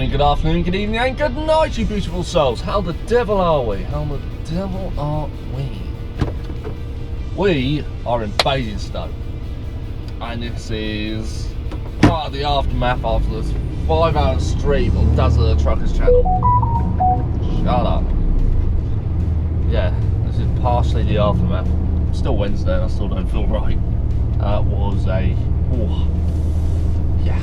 morning, good afternoon, good evening, and good night, you beautiful souls. How the devil are we? How the devil are we? We are in Basingstoke, and this is part of the aftermath after this 5-hour stream on Dazzler the Truckers channel. Shut up. Yeah, this is partially the aftermath. It's still Wednesday and I still don't feel right. Was a... Oh, yeah.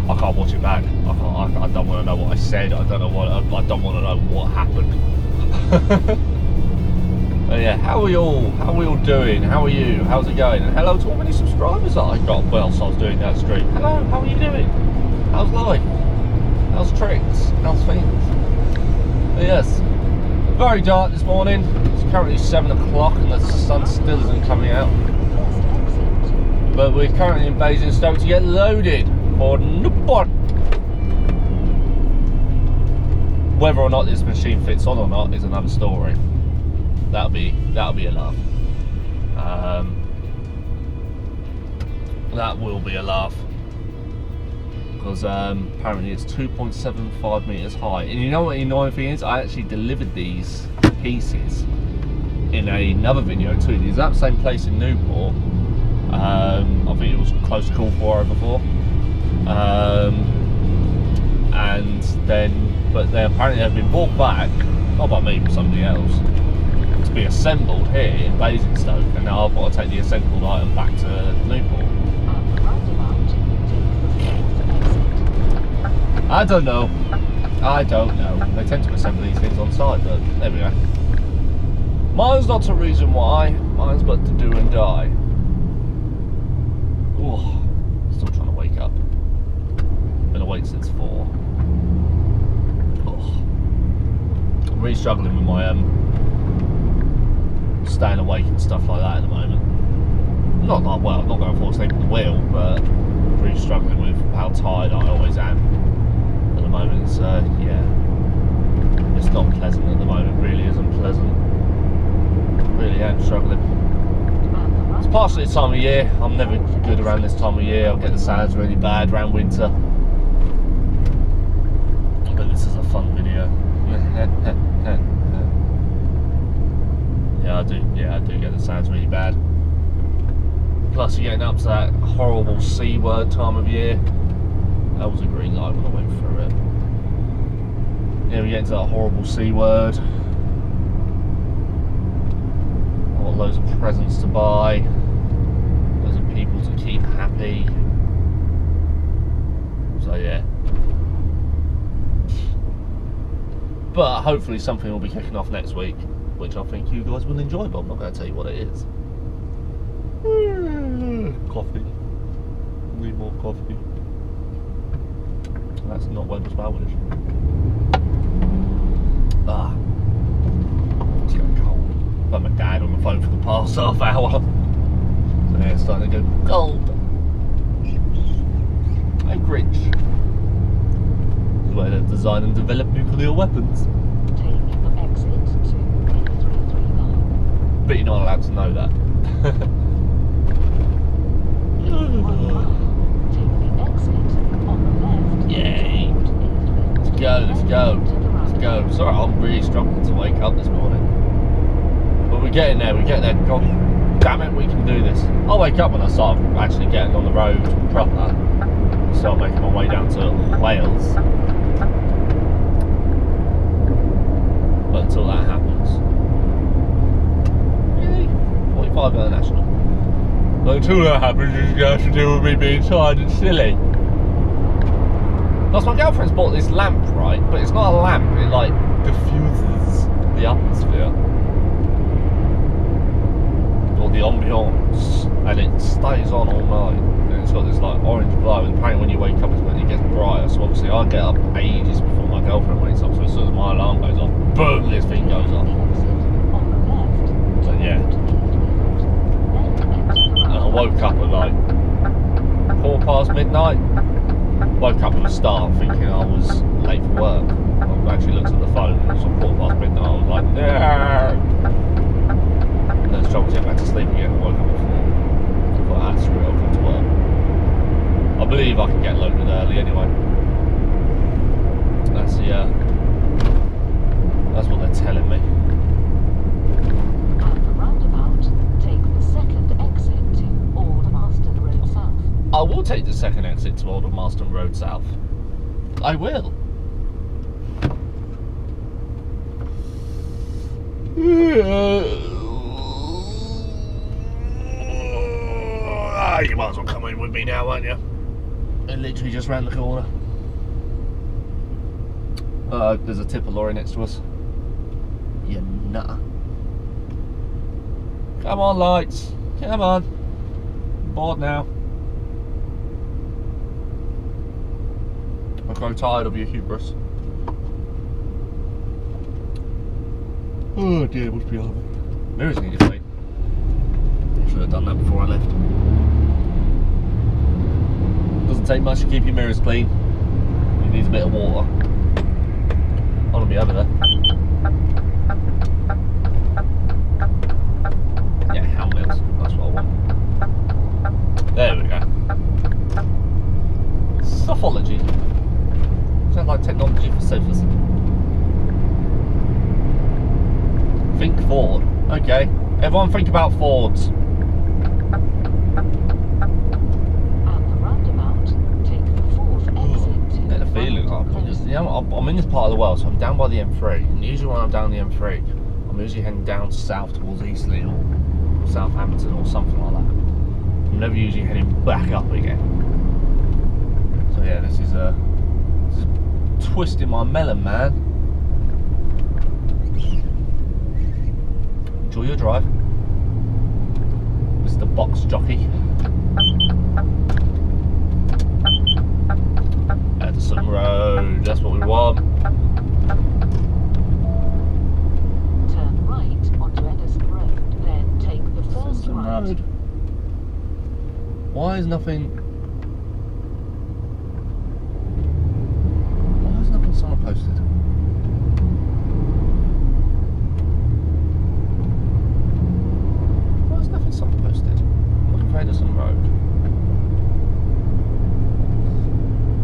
I can't watch it back. I don't want to know what I said. I don't want to know what happened. But yeah, how are we all doing? How are you? How's it going? And hello to all many subscribers that I got whilst I was doing that stream. Hello, how are you doing? How's life? How's tricks? How's things? But yes, very dark this morning. It's currently 7 o'clock and the sun still isn't coming out. But we're currently in Basingstoke to get loaded for Newport. Whether or not this machine fits on or not is another story. That'll be a laugh. That will be a laugh. Because apparently it's 2.75 meters high. And you know what the annoying thing is? I actually delivered these pieces in another video to the exact same place in Newport. I think it was close to call 404. And then, but they apparently have been brought back, not by me, but somebody else, to be assembled here in Basingstoke, and now I've got to take the assembled item back to Newport. I don't know. They tend to assemble these things on site, but there we go. Mine's not a reason why, mine's but to do and die. Oh, still trying to wake up. Been awake since 4. Oh. I'm really struggling with my staying awake and stuff like that at the moment. Not that well, I'm not going to fall asleep at the wheel, but really struggling with how tired I always am at the moment. So yeah, it's not pleasant at the moment. Really isn't pleasant. Really am struggling. It's partially the time of year. I'm never good around this time of year. I'll get the sands really bad around winter. But this is a fun video. Yeah, I do get the sands really bad. Plus you're getting up to that horrible C word time of year. That was a green light when I went through it. Yeah, we get into that horrible C word. I've got loads of presents to buy. Loads of people to keep happy. So yeah. But hopefully something will be kicking off next week, which I think you guys will enjoy, but I'm not going to tell you what it is. Coffee. Need more coffee. That's not Weber's Spanish. It's getting cold. I've had my dad on the phone for the past half hour. So yeah, it's starting to go cold. Hey Grinch. This is where they design and develop nuclear weapons. Take the exit to 8339. But you're not allowed to know that. Take the exit on the left. Yay. Let's go. Sorry, I'm really struggling to wake up this morning. But we're getting there, God damn it, we can do this. I'll wake up when I start actually getting on the road proper. Start making my way down to Wales. But until that happens, really, 45 International. But until that happens, you're going to have to deal with me being tired and silly. Plus, my girlfriend's bought this lamp, right? But it's not a lamp, it like diffuses the atmosphere. Or the ambiance. And it stays on all night. And it's got this like orange glow, and apparently when you wake up it's when it gets brighter. So obviously I get up ages before my girlfriend wakes up, so as soon as my alarm goes off, boom, this thing goes off. So yeah. And I woke up at like midnight. Woke up at the start thinking I was late for work. I actually looked at the phone and it was on midnight. I was like, no. And then struggled to get back to sleep again and woke up at 4. I thought, screw it, I'll come to work. I believe I can get loaded early anyway. take the second exit to Old Marston Road South. I will. You might as well come in with me now, won't you? And literally just round the corner. There's a tipper lorry next to us. You nutter. Come on, lights. Come on. I'm bored now. I grow tired of your hubris. Oh dear, what's behind me? Mirrors need to clean. Should have done that before I left. Doesn't take much to keep your mirrors clean. It needs a bit of water. I want to be over there. Yeah, hand wheels. That's what I want. There we go. Sophology. Sounds like technology for sofas. Think Ford. Okay. Everyone think about Fords. At the roundabout, take the fourth exit. I get the feeling like I'm in this part of the world, so I'm down by the M3. And usually when I'm down the M3, I'm usually heading down south towards Eastleigh or Southampton or something like that. I'm never usually heading back up again. So yeah, this is a twist in my melon, man. Enjoy your drive, Mr. Box Jockey. Edison Road, that's what we want. Turn right onto Edison Road, then take the first Edison right. Road. Why is nothing someone posted? Why is nothing someone posted? Looking for Edison Road.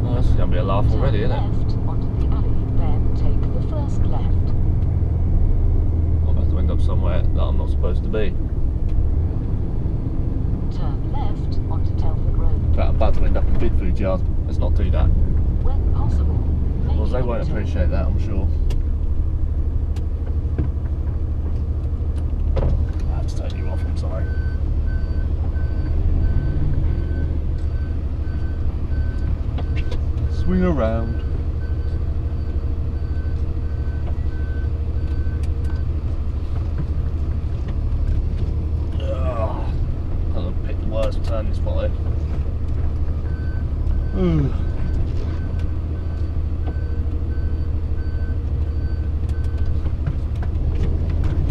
Oh, this is going to be a laugh already, isn't it? Turn left onto the alley, then take the first left. I'm about to end up somewhere that I'm not supposed to be. Turn left onto Telford Road. I'm about to end up in Bidfood Yard. Let's not do that. When possible, make Well, they a won't U-turn. appreciate that, I'm sure. I just turned you off, I'm sorry. Swing around. I'm gonna pick the worst turning spot here.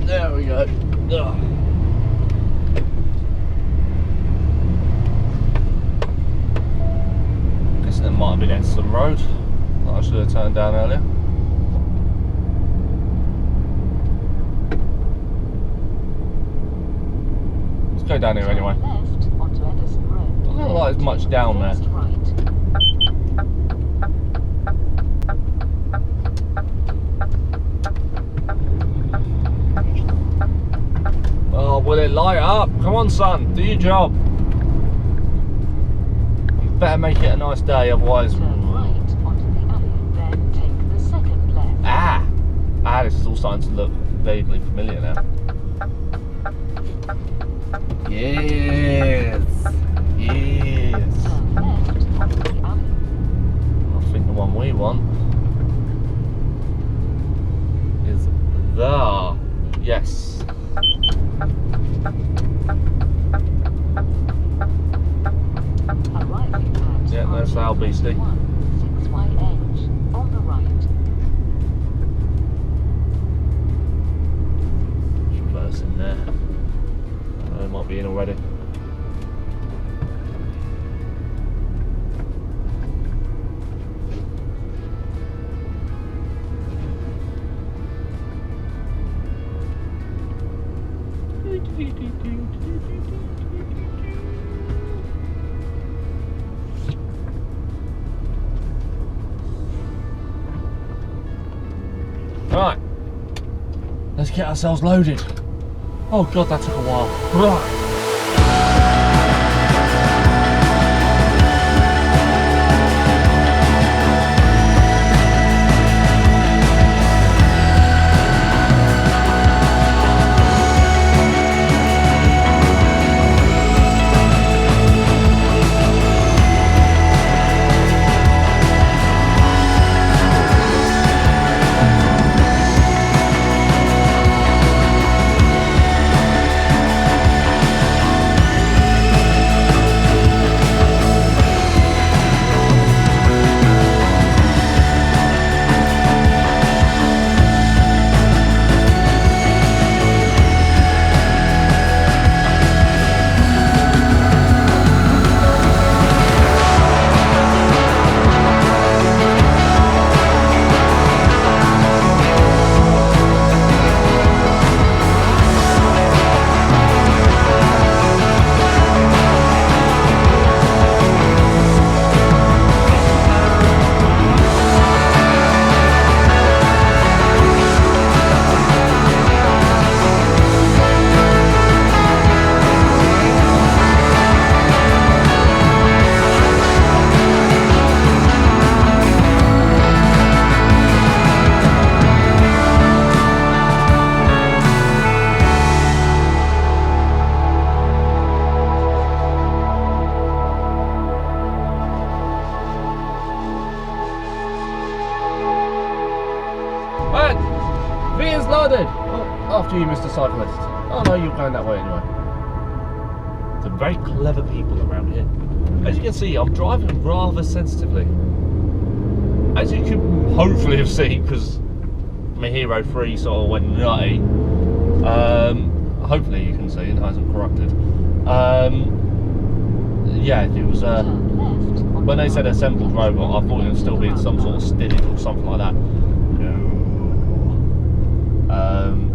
There we go. Guessing it might have been Edison Road that I should have turned down earlier. Let's go down here Turn anyway. left onto Edison Road. Doesn't look like there's then much take the down there. first right. Oh, will it light up? Come on, son, do your job. You better make it a nice day, otherwise. Turn right onto the alley, then take the second left. This is all starting to look vaguely familiar now. Yes. Turn left onto the alley. I think the one we want is there. Yes. Arriving at Yeah, that's our beastie. 6YH on the right. Reverse in there. It might be in already. Right, let's get ourselves loaded. Oh god, that took a while. Right. I did. Oh, after you, Mr. Cyclist. Oh no, you're going that way anyway. Some very clever people around here. As you can see, I'm driving rather sensitively. As you can hopefully have seen, because my Hero 3 sort of went nutty. Hopefully you can see it hasn't corrupted. Yeah, it was when they said assembled robot, I thought it would still be in some sort of stillage or something like that. No.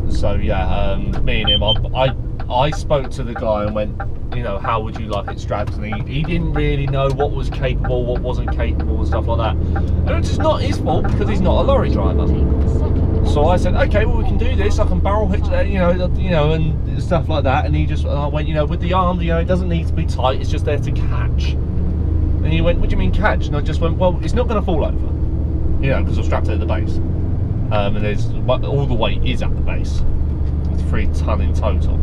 So yeah, me and him, I spoke to the guy and went, you know, how would you like it strapped? And he didn't really know what was capable, what wasn't capable and stuff like that. And it's just not his fault because he's not a lorry driver. So I said, okay, well we can do this. I can barrel hitch, you know, and stuff like that. And I went, you know, with the arm, you know, it doesn't need to be tight. It's just there to catch. And he went, what do you mean catch? And I just went, well, it's not going to fall over, you know, because I'm strapped at the base. And there's all the weight is at the base. It's 3 ton in total.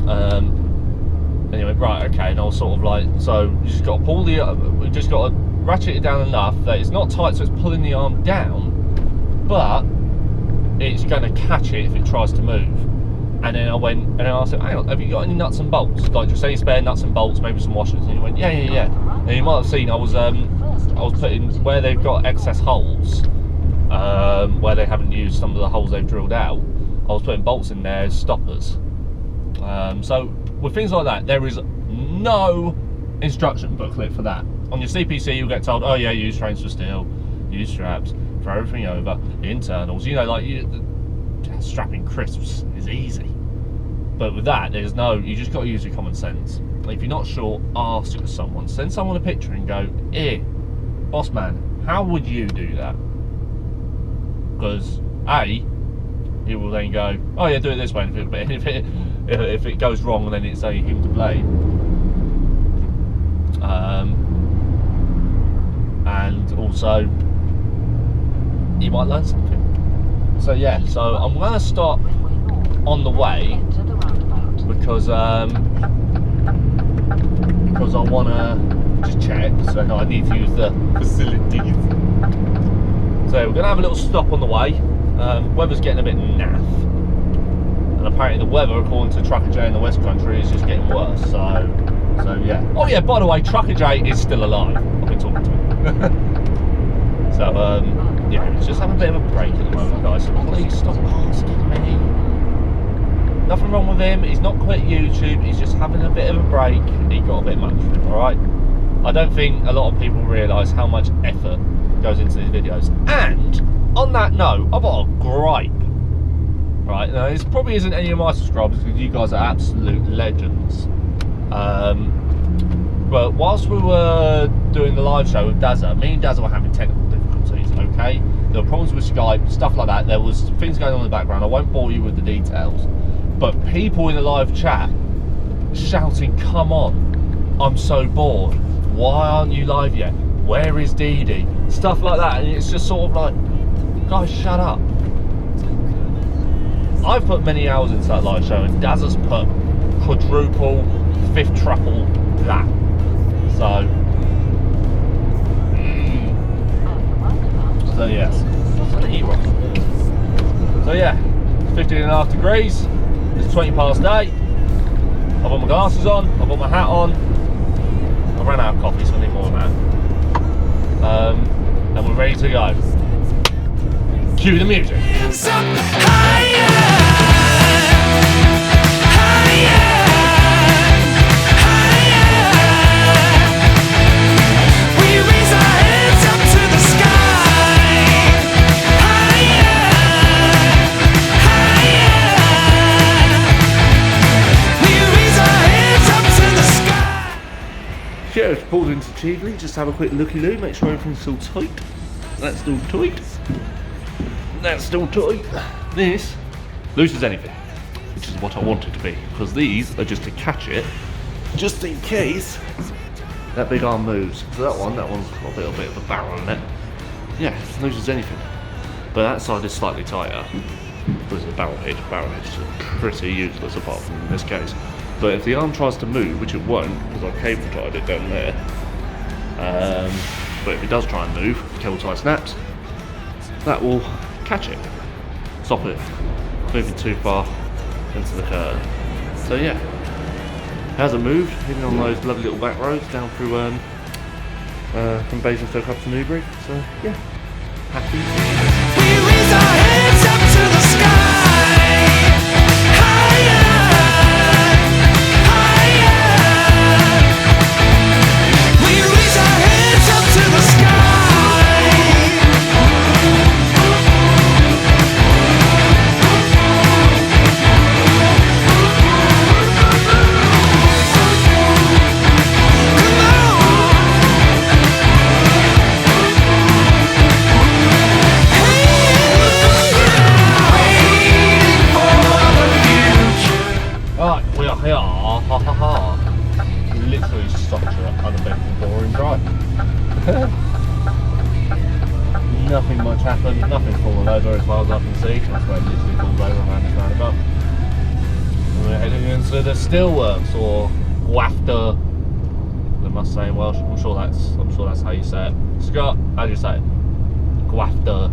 And he went, right, okay. And I was sort of like, so you just got to pull you just got to ratchet it down enough that it's not tight, so it's pulling the arm down, but it's going to catch it if it tries to move. And then I went, and then I said, hang on, have you got any nuts and bolts? Like, just any spare nuts and bolts, maybe some washers? And he went, yeah. And you might have seen, I was putting, where they've got excess holes, where they haven't used some of the holes they've drilled out, I was putting bolts in there as stoppers. So with things like that, there is no instruction booklet for that. On your CPC, you'll get told, oh yeah, use trains for steel, use straps, throw everything over, internals, you know, like strapping crisps is easy. But with that, there's no, you just got to use your common sense. If you're not sure, ask someone. Send someone a picture and go, here, boss man, how would you do that? Because A, he will then go, oh yeah, do it this way. And if it goes wrong, then it's only him to blame. And also, you might learn something. So yeah, so I'm going to stop on the way because I want to just check. So no, I need to use the facilities. So we're going to have a little stop on the way. Weather's getting a bit naff, and apparently the weather, according to Trucker J in the West Country, is just getting worse. So yeah. Oh yeah, by the way, Trucker J is still alive. I've been talking to him. So yeah, he's just having a bit of a break at the moment, guys. So please stop asking me. Nothing wrong with him. He's not quit YouTube. He's just having a bit of a break. He got a bit much. All right. I don't think a lot of people realise how much effort goes into these videos. And on that note, I've got a gripe. Right, now this probably isn't any of my subscribers because you guys are absolute legends. But whilst we were doing the live show with Dazza, me and Dazza were having technical difficulties, okay? There were problems with Skype, stuff like that. There was things going on in the background. I won't bore you with the details. But people in the live chat shouting, come on, I'm so bored. Why aren't you live yet? Where is Dee Dee? Stuff like that. And it's just sort of like, guys, shut up. I've put many hours into that live show, and Dazza's put quadruple, fifth triple that. So yes. So yeah, 15.5 degrees. It's 20 past 8. I've got my glasses on. I've got my hat on. I ran out of coffee, so I need more of that. And we're ready to go. Cue the music. Yeah, it's pulled into Cheveley, just have a quick looky-loo, make sure everything's still tight. That's still tight. That's still tight. This, loose as anything, which is what I want it to be, because these are just to catch it, just in case that big arm moves. So that one's got a little bit of a barrel in it. Yeah, loose as anything. But that side is slightly tighter. There's a barrel hitch. Barrel hitch is pretty useless apart from in this case. But if the arm tries to move, which it won't, because I've cable tied it down there, but if it does try and move, cable tie snaps, that will catch it. stop it moving too far into the curve. So yeah, it hasn't moved, even on those lovely little back roads down through from Basingstoke up to Newbury. So yeah, happy. We raise our hands up to the sky, higher, higher. We raise our hands up to the sky. Come Right, we are here. Ha ha ha. Literally such an uneventful, boring drive. Nothing much happened, nothing fallen over as far as I can see. That's where it literally falls over around this roundabout. And we're heading into the steelworks, or wafter. They must say in Welsh. I'm sure that's how you say it. Scott, how do you say it? Gwafter.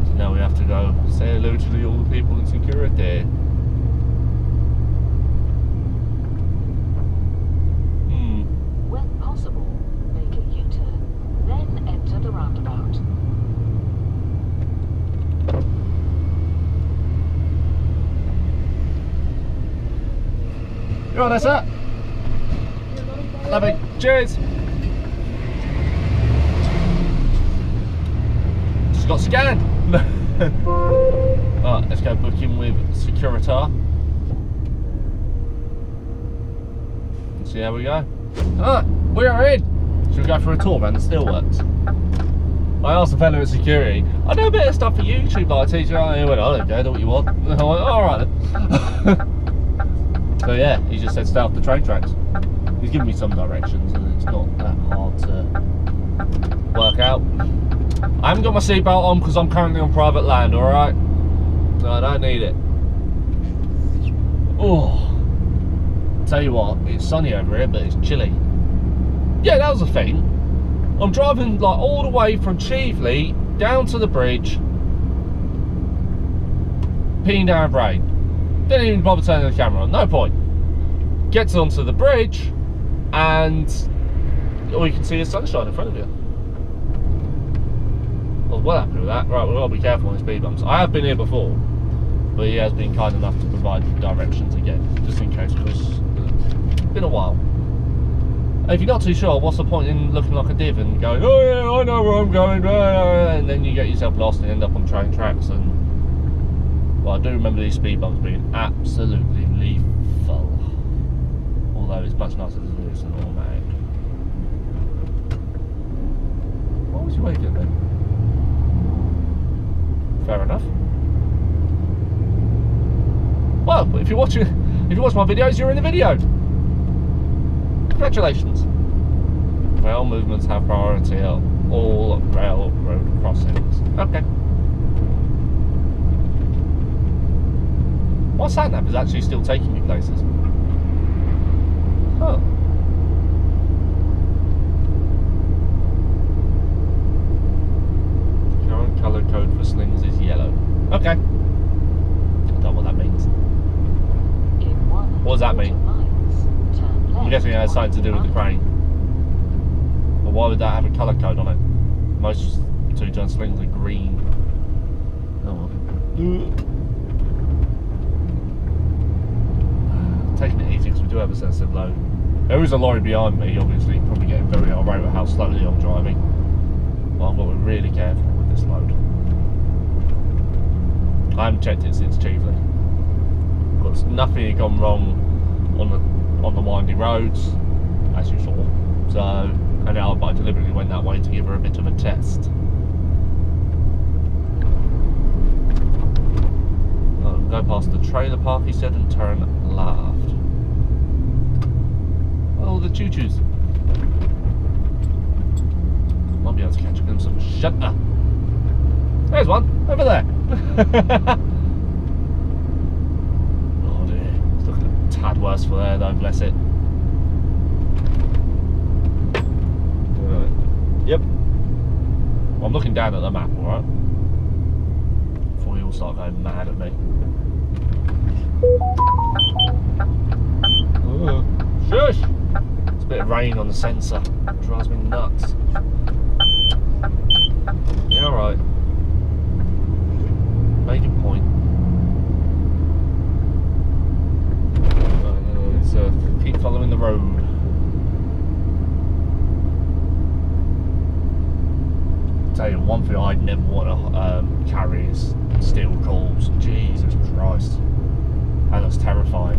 So now we have to go say hello to all the people in security. When possible, make a U-turn, then enter the roundabout. You alright, that's it? Lovely. Cheers. Just got scanned. Alright, let's go book in with Securitar. And see how we go. Ah, we are in. Should we go for a tour around the steelworks? I asked the fellow at security, I know a bit of stuff for YouTube, like I teach you. He went, I don't care, do what you want. I went, alright then. So yeah, he just said stay off the train tracks. He's given me some directions and it's not that hard to work out. I haven't got my seatbelt on because I'm currently on private land, alright? No, I don't need it. Oh, tell you what, it's sunny over here, but it's chilly. Yeah, that was the thing. I'm driving like all the way from Cheveley down to the bridge, peeing down rain. Didn't even bother turning the camera on, no point. Gets onto the bridge and all you can see is sunshine in front of you. I was well happy with that. Right, we've got to be careful on the speed bumps. I have been here before, but he has been kind enough to provide directions again, just in case, because it's been a while. And if you're not too sure, what's the point in looking like a div and going, oh yeah, I know where I'm going, and then you get yourself lost and end up on train tracks. And well, I do remember these speed bumps being absolutely lethal. Although it's much nicer to do this than automatic. What was you waiting at then? Fair enough. Well, if you watch my videos, you're in the video. Congratulations. Rail movements have priority at all railroad crossings. Okay. My sat-nav is actually still taking me places. Oh. Current colour code for slings is yellow. Okay. I don't know what that means. What does that mean? I'm guessing it has something to do with the crane. But why would that have a colour code on it? Most two-ton slings are green. Oh well. Taking it easy because we do have a sensitive load. There is a lorry behind me, obviously, probably getting very irate with how slowly I'm driving. But I've got to be really careful with this load. I haven't checked it since Cheveley. Because nothing had gone wrong on the winding roads, as you saw. So, and now I deliberately went that way to give her a bit of a test. Go past the trailer park, he said, and turn left. Oh, the choo-choos. Might be able to catch a glimpse of a shutter. There's one, over there. Oh dear, it's looking a tad worse for there though, bless it. Right. Yep. Well, I'm looking down at the map, alright? wheels start going mad at me. Ooh, shush! It's a bit of rain on the sensor. It drives me nuts. Yeah, alright. Make a point. Let's keep following the road. Tell you one thing I'd never want to carry is steel coils. Jesus Christ. And that's terrifying.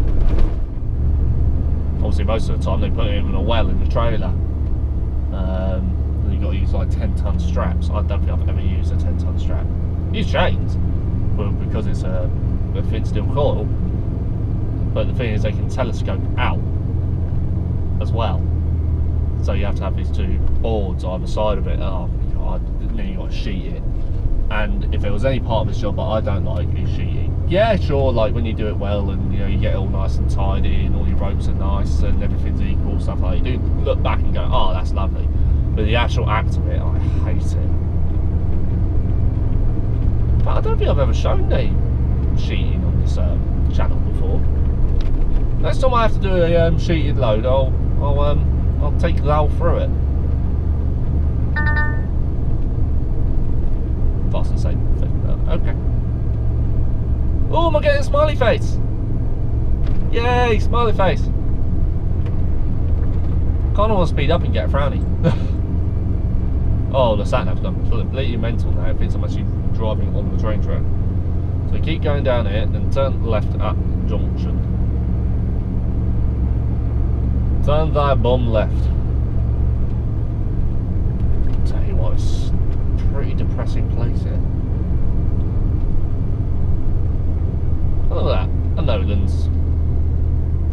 Obviously most of the time they put it in a well in the trailer. And you've got to use like 10-ton straps. I don't think I've ever used a 10-ton strap. Use chains, but because it's a thin steel coil. But the thing is they can telescope out as well. So you have to have these two boards either side of it. Oh God, then you got to sheet it. And if there was any part of this job that I don't like, is sheeting. Yeah, sure, like when you do it well and you know you get it all nice and tidy and all your ropes are nice and everything's equal, stuff like that. You do look back and go, oh, that's lovely. But the actual act of it, I hate it. But I don't think I've ever shown the sheeting on this channel before. Next time I have to do a sheeted load, I'll take the whole through it. Fast and safe. Okay. Oh, am I getting a smiley face? Yay, smiley face. Kind of want to speed up and get a frowny. Oh, the sat-nav's gone completely mental now. It thinks I'm actually driving on the train track. So keep going down here, then turn left at junction. Turn thy bum left. Tell you what, it's a pretty depressing place here. Oh, look at that, a Nolans.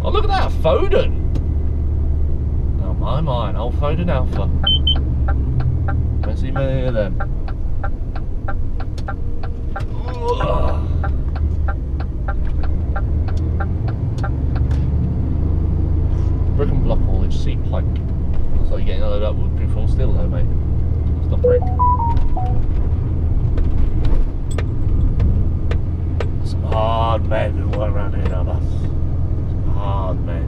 Oh, look at that, a Foden. Oh my, an old Foden Alpha. Don't see many of them. Brick and block haulage, sea pike. Looks like you're getting loaded up with people still though, mate. Stop brick. Some hard men who work around here now, that's some hard men.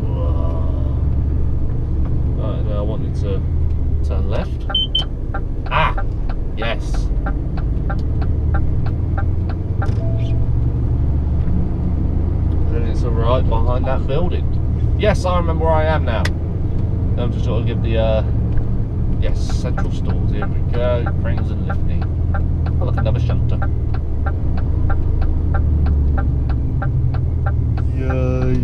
Whoa. Right, now I want you to turn left. Ah! Yes. And it's right behind that building. Yes, I remember where I am now. I'm just trying to give the yes, central stores. Here we go. Cranes and lifting. Oh, look, another shunter. Yay!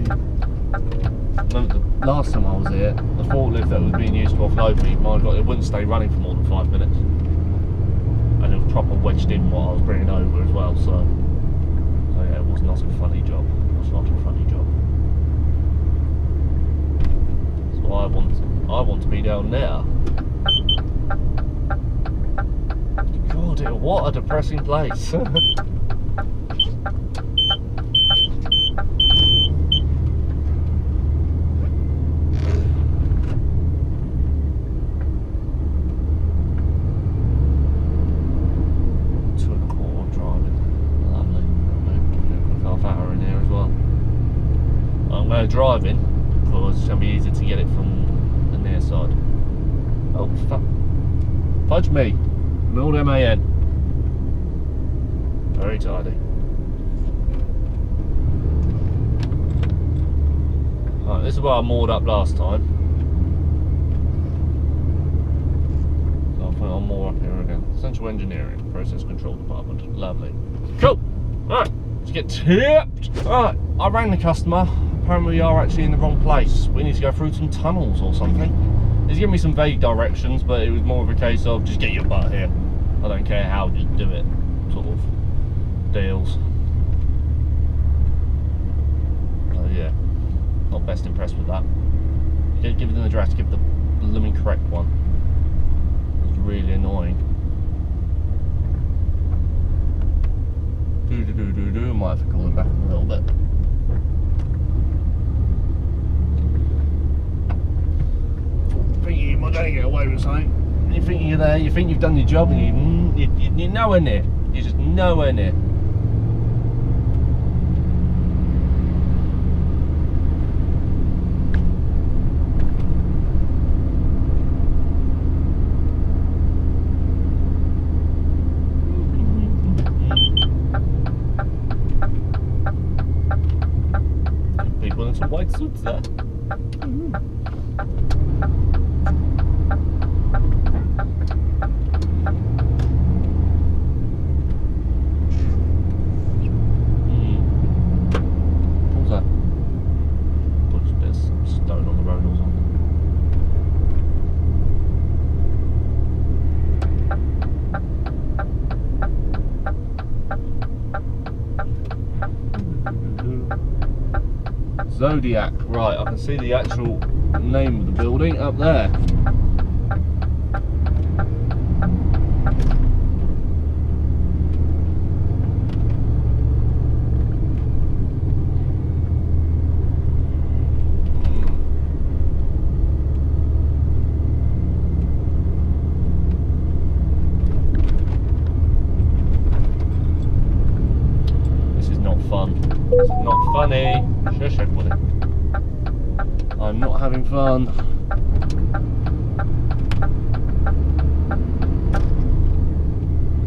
Remember the last time I was here, the forklift that was being used to offload me, my God, it wouldn't stay running for more than 5 minutes. And it was proper wedged in what I was bringing over as well, so yeah, it was not a funny job. It was not a funny job. So I want to be down there. God, what a depressing place. Driving because it's going to be easier to get it from the near side. Oh, fudge me. Build MAN. Very tidy. Right, this is where I moored up last time. So I'll put it on more up here again. Central Engineering, Process Control Department. Lovely. Cool. Alright, let's get tipped. Alright, I rang the customer. Apparently we are actually in the wrong place. We need to go through some tunnels or something. He's given me some vague directions, but it was more of a case of just get your butt here. I don't care how, just do it. Sort of deals. So yeah, not best impressed with that. Give it an address, give the blooming correct one. It was really annoying. Might have to call him back in a little bit. You're not going to get away with something. You think you're there, you think you've done your job, and you're nowhere near. You're just nowhere near. People in some white suits there. Zodiac, right, I can see the actual name of the building up there. This is not fun. This is not funny. Shush everybody. I'm not having fun.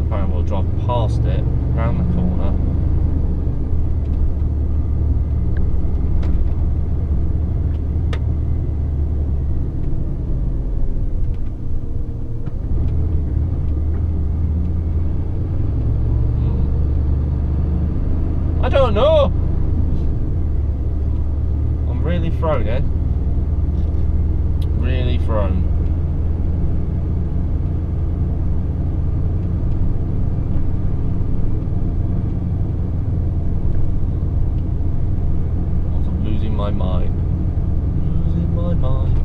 Apparently we'll drive past it, round the corner. I don't know. Really thrown, eh? Really thrown. I'm losing my mind. Losing my mind.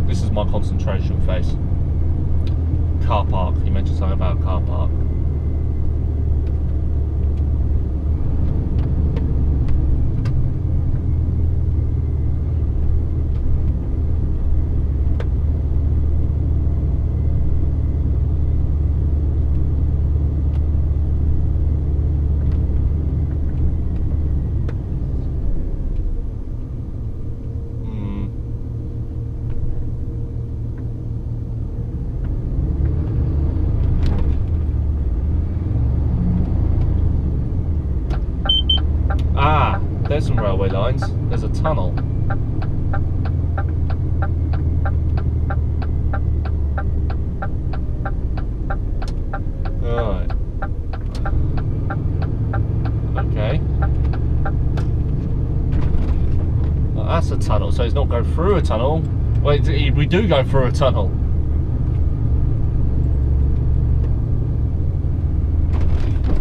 This is my concentration face. Car park. You mentioned something about a car park. There's some railway lines. There's a tunnel. Right. Okay. Well, that's a tunnel, so it's not go through a tunnel. Wait, we do go through a tunnel.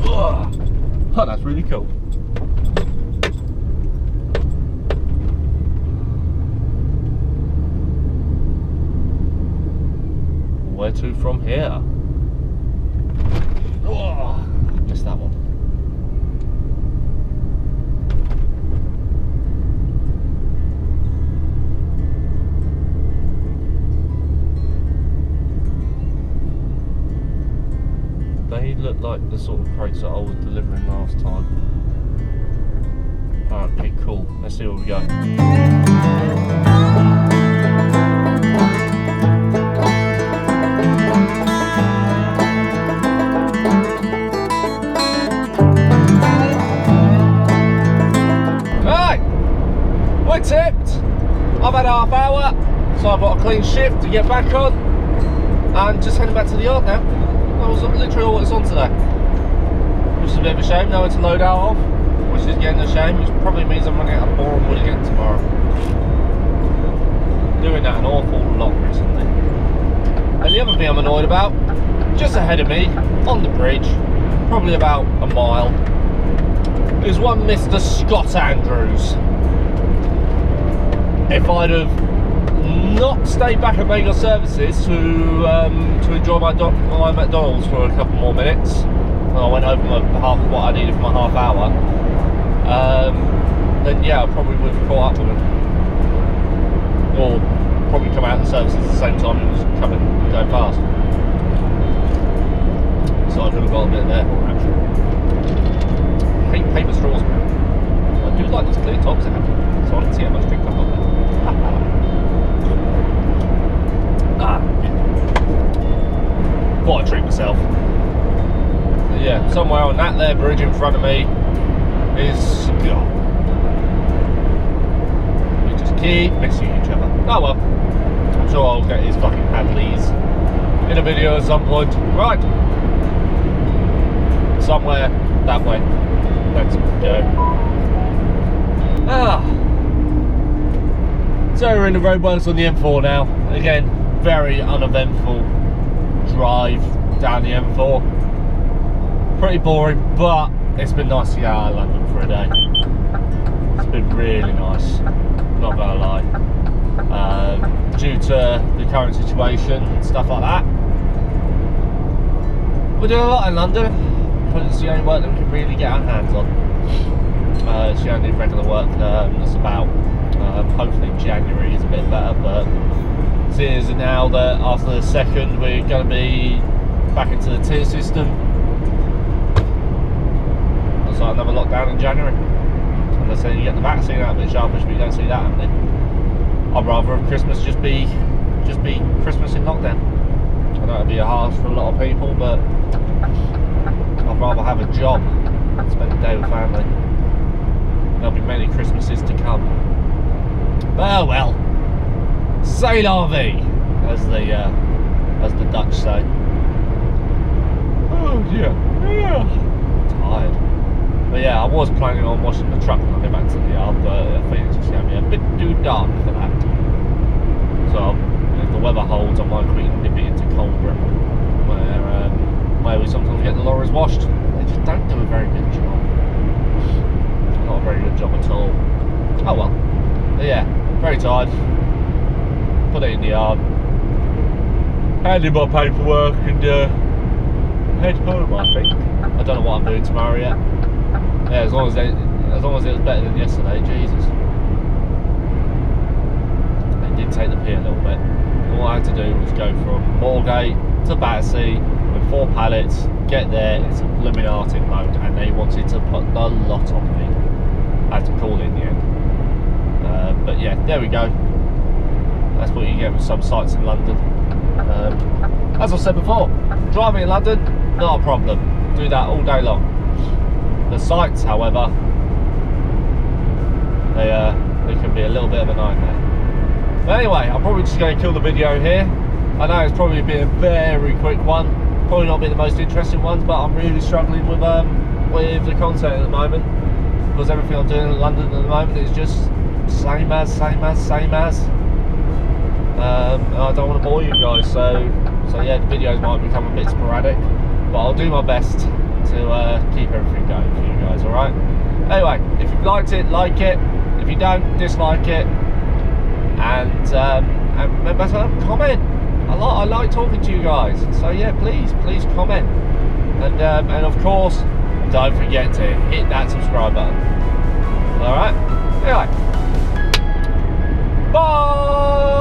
Ugh. Oh, that's really cool. Where to from here? Oh, missed that one. They look like the sort of crates that I was delivering last time. Alright, okay, cool. Let's see where we go. We're tipped. I've had half hour, so I've got a clean shift to get back on, and just heading back to the yard now. That was literally all it's on today, which is a bit of a shame. Nowhere to load out of, which is getting a shame, which probably means I'm running out of boring wood again tomorrow. Doing that an awful lot recently. And the other thing I'm annoyed about, just ahead of me, on the bridge, probably about a mile, is one Mr. Scott Andrews. If I'd have not stay back at Mega Services to enjoy my McDonald's for a couple more minutes. I went over half of what I needed for my half hour. Then yeah, I probably would have caught up with him, or probably come out of the services at the same time it was coming and going past. So I could have got a bit there for him, actually. I hate paper straws, man. I do like these clear tops, so I can see how much drink I've got there. Thought I'd treat myself. But yeah, somewhere on that there bridge in front of me is gone. We just keep missing each other. Oh well. I'm sure I'll get his fucking Hadleys in a video at some point. Right. Somewhere that way. Let's go. So we're in the roadworks on the M4 now. Again, very uneventful drive down the M4. Pretty boring, but it's been nice to get out of London for a day. It's been really nice, not gonna lie. Due to the current situation and stuff like that, we're doing a lot in London because it's the only work that we can really get our hands on. It's the only regular work that's about. Hopefully January is a bit better, but seeing as now that after the 2nd we're going to be back into the tier system, looks like another lockdown in January. Unless you get the vaccine out a bit sharpish, but you don't see that happening. I'd rather have Christmas just be Christmas in lockdown. I know it'd be hard for a lot of people, but I'd rather have a job and spend the day with family. There'll be many Christmases to come. Oh well, c'est la vie, as the Dutch say. Oh dear, yeah. Tired. But yeah, I was planning on washing the truck when I get back to the yard, but I think it's just going to be a bit too dark for that. So if the weather holds, I might quickly nip it into Coldborough, where we sometimes get the lorries washed. They just don't do a very good job. Not a very good job at all. Oh well. But yeah, very tired. Put it in the yard. Hand in my paperwork and head home, I think. I don't know what I'm doing tomorrow yet. Yeah, as long as it was better than yesterday, Jesus. They did take the pee a little bit. All I had to do was go from Moorgate to Battersea with 4 pallets, get there, it's Illuminati mode, and they wanted to put the lot on me. I had to call it in the end. But yeah, there we go. That's what you get with some sites in London. As I said before, driving in London, not a problem. Do that all day long. The sites, however, they can be a little bit of a nightmare. But anyway, I'm probably just going to kill the video here. I know it's probably been a very quick one. Probably not been the most interesting ones, but I'm really struggling with the content at the moment. Because everything I'm doing in London at the moment is just same as. I don't want to bore you guys, so yeah, the videos might become a bit sporadic, but I'll do my best to keep everything going for you guys. All right. Anyway, if you've liked it, like it. If you don't, dislike it, and remember to comment. I like talking to you guys, so yeah, please comment, and of course, don't forget to hit that subscribe button. All right. Anyway. Bye!